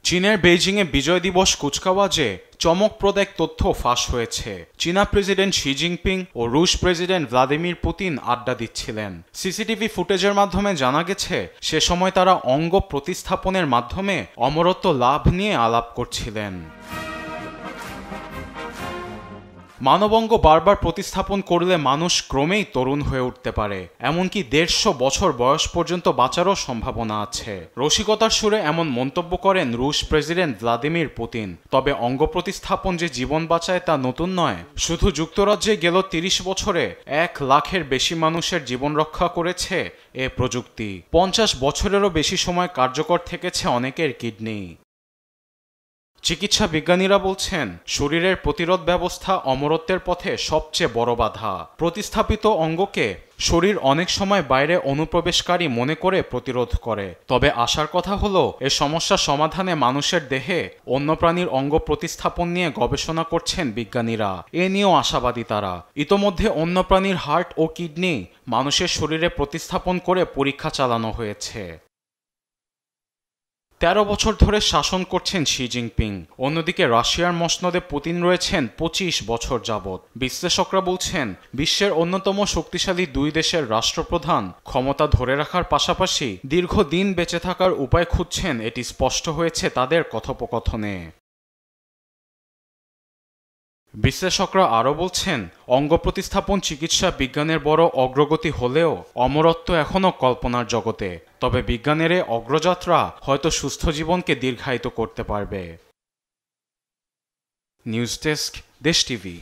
চীনের বেইজিংয়ে বিজয় দিবস কুচকাওয়াজে চমকপ্রদ এক তথ্য ফাঁস হয়েছে। চীনা প্রেসিডেন্ট শি জিনপিং ও রুশ প্রেসিডেন্ট ভ্লাদিমির পুতিন আড্ডা দিচ্ছিলেন। সিসিটিভি ফুটেজের মাধ্যমে জানা গেছে সে সময় তারা অঙ্গ প্রতিস্থাপনের মাধ্যমে অমরত্ব লাভ নিয়ে আলাপ করছিলেন। মানবাঙ্গ বারবার প্রতিস্থাপন করলে মানুষ ক্রমেই তরুণ হয়ে উঠতে পারে, এমনকি ১৫০ বছর বয়স পর্যন্ত বাঁচারও সম্ভাবনা আছে। রসিকতার সুরে এমন মন্তব্য করেন রুশ প্রেসিডেন্ট ভ্লাদিমির পুতিন। তবে অঙ্গ প্রতিস্থাপন যে জীবন বাঁচায় তা নতুন নয়। শুধু যুক্তরাজ্যে গেল ৩০ বছরে ১ লাখের বেশি মানুষের জীবন রক্ষা করেছে এ প্রযুক্তি। ৫০ বছরেরও বেশি সময় কার্যকর থেকেছে অনেকের কিডনি। চিকিৎসা বিজ্ঞানীরা বলছেন শরীরের প্রতিরোধ ব্যবস্থা অমরত্বের পথে সবচেয়ে বড় বাধা। প্রতিস্থাপিত অঙ্গকে শরীর অনেক সময় বাইরে অনুপ্রবেশকারী মনে করে প্রতিরোধ করে। তবে আশার কথা হলো এ সমস্যা সমাধানে মানুষের দেহে অন্য প্রাণীর অঙ্গ প্রতিস্থাপন নিয়ে গবেষণা করছেন বিজ্ঞানীরা। এ নিয়েও আশাবাদী তারা। ইতোমধ্যে অন্য প্রাণীর হার্ট ও কিডনি মানুষের শরীরে প্রতিস্থাপন করে পরীক্ষা চালানো হয়েছে। ১৩ বছর ধরে শাসন করছেন শি জিনপিং। অন্যদিকে রাশিয়ার মসনদে পুতিন রয়েছেন ২৫ বছর যাবৎ। বিশ্লেষকরা বলছেন বিশ্বের অন্যতম শক্তিশালী দুই দেশের রাষ্ট্রপ্রধান ক্ষমতা ধরে রাখার পাশাপাশি দীর্ঘদিন বেঁচে থাকার উপায় খুঁজছেন, এটি স্পষ্ট হয়েছে তাদের কথোপকথনে। বিশ্লেষকরা আরও বলছেন অঙ্গ প্রতিস্থাপন চিকিৎসা বিজ্ঞানের বড় অগ্রগতি হলেও অমরত্ব এখনও কল্পনার জগতে। তবে বিজ্ঞানের এ অগ্রযাত্রা হয়তো সুস্থ জীবনকে দীর্ঘায়িত করতে পারবে। নিউজ ডেস্ক, দেশ টিভি।